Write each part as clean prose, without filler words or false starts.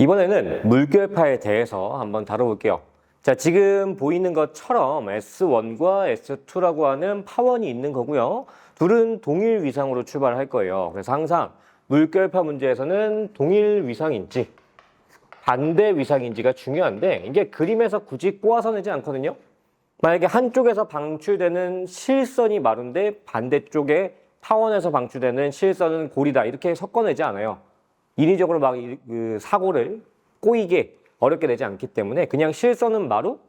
이번에는 물결파에 대해서 한번 다뤄볼게요. 자, 지금 보이는 것처럼 S1과 S2라고 하는 파원이 있는 거고요. 둘은 동일 위상으로 출발할 거예요. 그래서 항상 물결파 문제에서는 동일 위상인지 반대 위상인지가 중요한데 이게 그림에서 굳이 꼬아서 내지 않거든요. 만약에 한쪽에서 방출되는 실선이 마루인데 반대쪽에 파원에서 방출되는 실선은 골이다 이렇게 섞어내지 않아요. 인위적으로 막 그 사고를 꼬이게 어렵게 내지 않기 때문에 그냥 실선은 마루,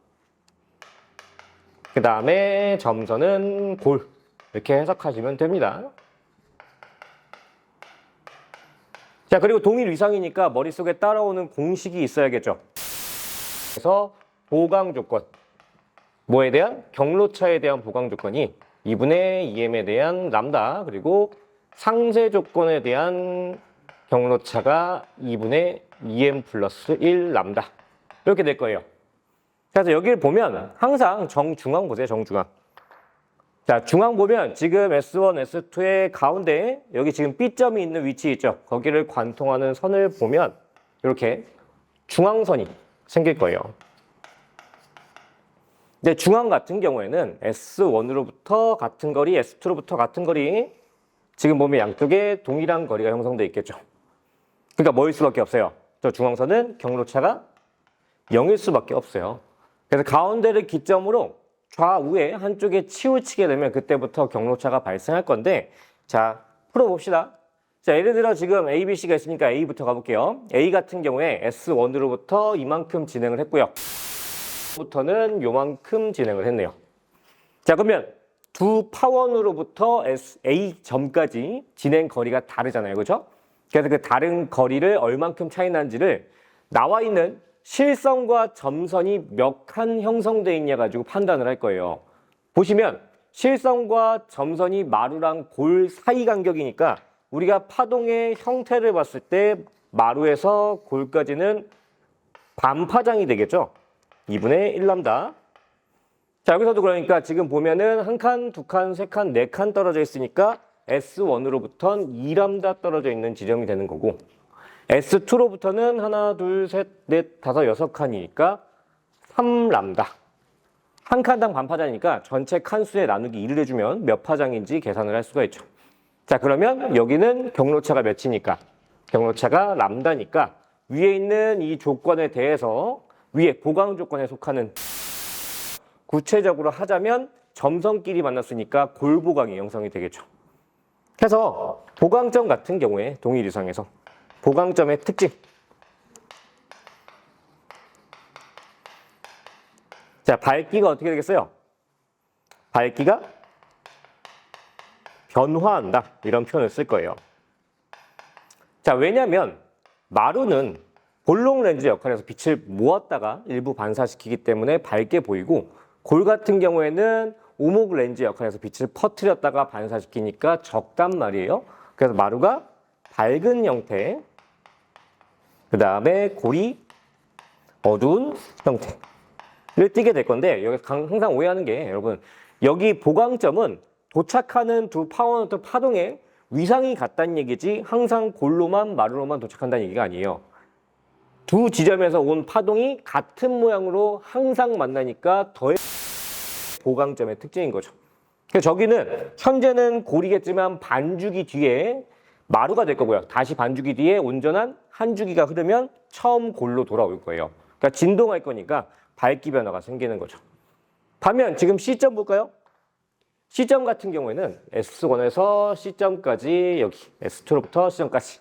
그 다음에 점선은 골 이렇게 해석하시면 됩니다. 자, 그리고 동일 위상이니까 머릿속에 따라오는 공식이 있어야겠죠. 그래서 보강 조건, 뭐에 대한? 경로차에 대한 보강 조건이 2분의 EM에 대한 람다, 그리고 상세 조건에 대한 경로차가 2분의 EM 플러스 1 람다 이렇게 될 거예요. 그래서 여기를 보면 항상 정중앙 보세요. 정중앙. 자, 중앙 보면 지금 S1, S2의 가운데 여기 지금 B점이 있는 위치 있죠. 거기를 관통하는 선을 보면 이렇게 중앙선이 생길 거예요. 이제 중앙 같은 경우에는 S1으로부터 같은 거리, S2로부터 같은 거리, 지금 보면 양쪽에 동일한 거리가 형성되어 있겠죠. 그러니까 뭐일 수밖에 없어요. 저 중앙선은 경로차가 0일 수밖에 없어요. 그래서 가운데를 기점으로 좌우에 한쪽에 치우치게 되면 그때부터 경로차가 발생할 건데, 자, 풀어봅시다. 자, 예를 들어 지금 A, B, C가 있으니까 A부터 가볼게요. A 같은 경우에 S1으로부터 이만큼 진행을 했고요. 부터는 요만큼 진행을 했네요. 자, 그러면 두 파원으로부터 A 점까지 진행 거리가 다르잖아요. 그렇죠? 그래서 그 다른 거리를 얼만큼 차이 난지를 나와 있는 실선과 점선이 몇 칸 형성되어 있냐 가지고 판단을 할 거예요. 보시면 실선과 점선이 마루랑 골 사이 간격이니까 우리가 파동의 형태를 봤을 때 마루에서 골까지는 반파장이 되겠죠. 2분의 1람다. 자, 여기서도 그러니까 지금 보면은 한 칸, 두 칸, 세 칸, 네 칸 떨어져 있으니까 S1으로부터는 2람다 떨어져 있는 지점이 되는 거고, S2로부터는 하나, 둘, 셋, 넷, 다섯, 여섯 칸이니까 3람다. 한 칸당 반파장이니까 전체 칸수에 나누기 1을 해주면 몇 파장인지 계산을 할 수가 있죠. 자, 그러면 여기는 경로차가 몇이니까? 경로차가 람다니까 위에 있는 이 조건에 대해서 위에 보강 조건에 속하는, 구체적으로 하자면 점선끼리 만났으니까 골보강이 형성이 되겠죠. 그래서 보강점 같은 경우에 동일 위상에서 보강점의 특징. 자, 밝기가 어떻게 되겠어요? 밝기가 변화한다. 이런 표현을 쓸 거예요. 자, 왜냐면 마루는 볼록 렌즈 역할에서 빛을 모았다가 일부 반사시키기 때문에 밝게 보이고, 골 같은 경우에는 오목 렌즈 역할에서 빛을 퍼뜨렸다가 반사시키니까 적단 말이에요. 그래서 마루가 밝은 형태, 그 다음에 골이 어두운 형태를 띠게 될 건데, 여기 항상 오해하는 게, 여러분, 여기 보강점은 도착하는 두 파원부터 파동의 위상이 같다는 얘기지 항상 골로만 마루로만 도착한다는 얘기가 아니에요. 두 지점에서 온 파동이 같은 모양으로 항상 만나니까 더해 보강점의 특징인 거죠. 그래서 저기는 현재는 골이겠지만 반주기 뒤에 마루가 될 거고요. 다시 반주기 뒤에 온전한 한 주기가 흐르면 처음 골로 돌아올 거예요. 그러니까 진동할 거니까 밝기 변화가 생기는 거죠. 반면 지금 C점 볼까요? C점 같은 경우에는 S1에서 C점까지, 여기 S2로부터 C점까지.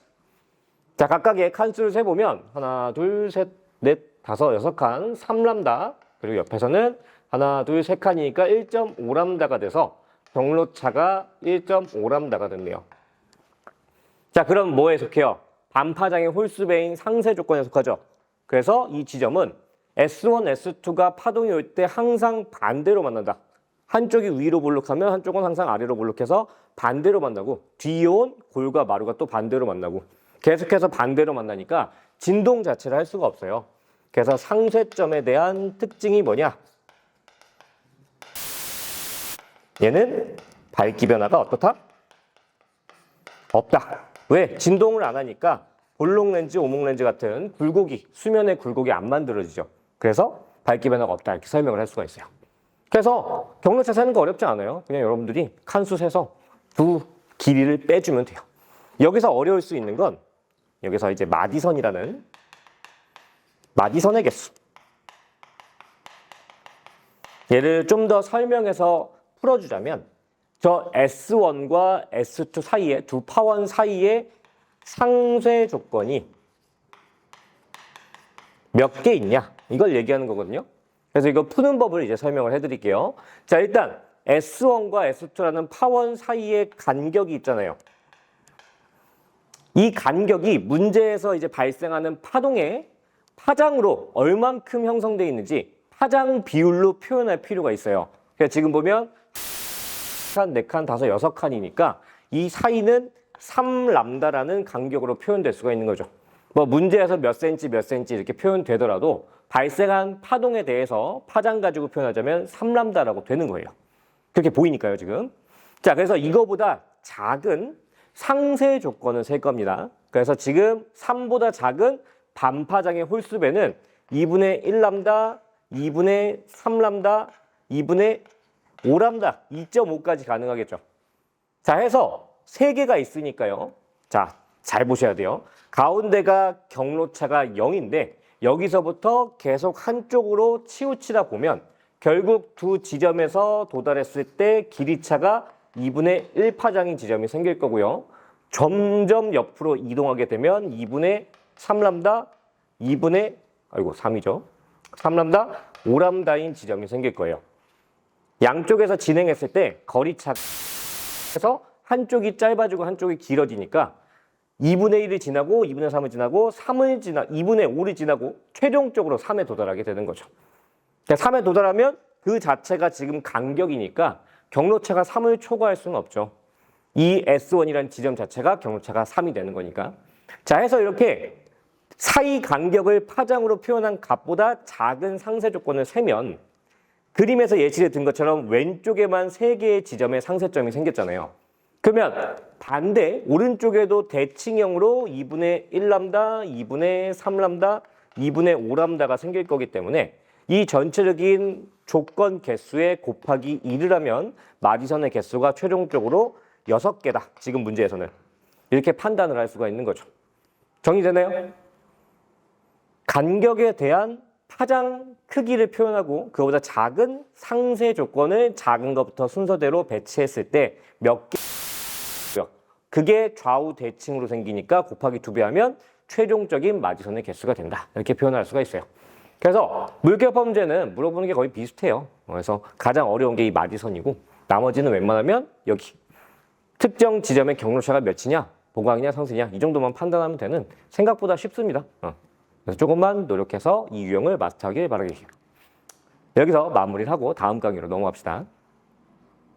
자, 각각의 칸수를 세보면 하나, 둘, 셋, 넷, 다섯, 여섯 칸, 3람다. 그리고 옆에서는 하나, 둘, 세 칸이니까 1.5람다가 돼서 경로차가 1.5람다가 됐네요. 자, 그럼 뭐에 속해요? 반파장의 홀수배인 상세 조건에 속하죠. 그래서 이 지점은 S1, S2가 파동이 올 때 항상 반대로 만난다. 한쪽이 위로 볼록하면 한쪽은 항상 아래로 볼록해서 반대로 만나고, 뒤에 온 골과 마루가 또 반대로 만나고, 계속해서 반대로 만나니까 진동 자체를 할 수가 없어요. 그래서 상쇄점에 대한 특징이 뭐냐? 얘는 밝기 변화가 어떻다? 없다. 왜? 진동을 안 하니까 볼록 렌즈, 오목 렌즈 같은 굴곡이, 수면의 굴곡이 안 만들어지죠. 그래서 밝기 변화가 없다 이렇게 설명을 할 수가 있어요. 그래서 경로차 세는 거 어렵지 않아요. 그냥 여러분들이 칸수 세서 두 길이를 빼주면 돼요. 여기서 어려울 수 있는 건 여기서 이제 마디선이라는 마디선의 개수. 얘를 좀 더 설명해서 풀어주자면 저 S1과 S2 사이에 두 파원 사이에 상쇄 조건이 몇 개 있냐 이걸 얘기하는 거거든요. 그래서 이거 푸는 법을 이제 설명을 해드릴게요. 자, 일단 S1과 S2라는 파원 사이의 간격이 있잖아요. 이 간격이 문제에서 이제 발생하는 파동의 파장으로 얼만큼 형성되어 있는지 파장 비율로 표현할 필요가 있어요. 그래서 지금 보면 3칸, 4칸, 5, 6칸이니까 이 사이는 3람다라는 간격으로 표현될 수가 있는 거죠. 뭐 문제에서 몇 센치 이렇게 표현되더라도 발생한 파동에 대해서 파장 가지고 표현하자면 3람다라고 되는 거예요. 그렇게 보이니까요, 지금. 자, 그래서 이거보다 작은 상쇄 조건을 셀 겁니다. 그래서 지금 3보다 작은 반파장의 홀수배는 2분의 1람다, 2분의 3람다, 2분의 5람다, 2.5까지 가능하겠죠. 자, 해서 3개가 있으니까요. 자, 잘 보셔야 돼요. 가운데가 경로차가 0인데 여기서부터 계속 한쪽으로 치우치다 보면 결국 두 지점에서 도달했을 때 길이차가 2분의 1파장인 지점이 생길 거고요. 점점 옆으로 이동하게 되면 2분의 3람다, 2분의 3이죠. 3람다, 5람다인 지점이 생길 거예요. 양쪽에서 진행했을 때 거리차에서 한쪽이 짧아지고 한쪽이 길어지니까 2분의 1을 지나고 2분의 3을 지나고 2분의 5를 지나고 최종적으로 3에 도달하게 되는 거죠. 3에 도달하면 그 자체가 지금 간격이니까 경로차가 3을 초과할 수는 없죠. 이 S1이라는 지점 자체가 경로차가 3이 되는 거니까. 자, 해서 이렇게 사이 간격을 파장으로 표현한 값보다 작은 상쇄 조건을 세면 그림에서 예시를 든 것처럼 왼쪽에만 3개의 지점에 상쇄점이 생겼잖아요. 그러면 반대 오른쪽에도 대칭형으로 2분의 1람다, 2분의 3람다, 2분의 5람다가 생길 거기 때문에 이 전체적인 조건 개수에 곱하기 2를 하면 마디선의 개수가 최종적으로 6개다. 지금 문제에서는. 이렇게 판단을 할 수가 있는 거죠. 정리되나요? 간격에 대한 파장 크기를 표현하고 그보다 작은 상쇄 조건을 작은 것부터 순서대로 배치했을 때 몇 개, 그게 좌우 대칭으로 생기니까 곱하기 2배 하면 최종적인 마디선의 개수가 된다. 이렇게 표현할 수가 있어요. 그래서 물결법 문제는 물어보는 게 거의 비슷해요. 그래서 가장 어려운 게 이 마디선이고 나머지는 웬만하면 여기 특정 지점의 경로차가 몇이냐, 보강이냐, 상쇄냐 이 정도만 판단하면 되는 생각보다 쉽습니다. 그래서 조금만 노력해서 이 유형을 마스터하길 바라겠습니다. 여기서 마무리를 하고 다음 강의로 넘어갑시다.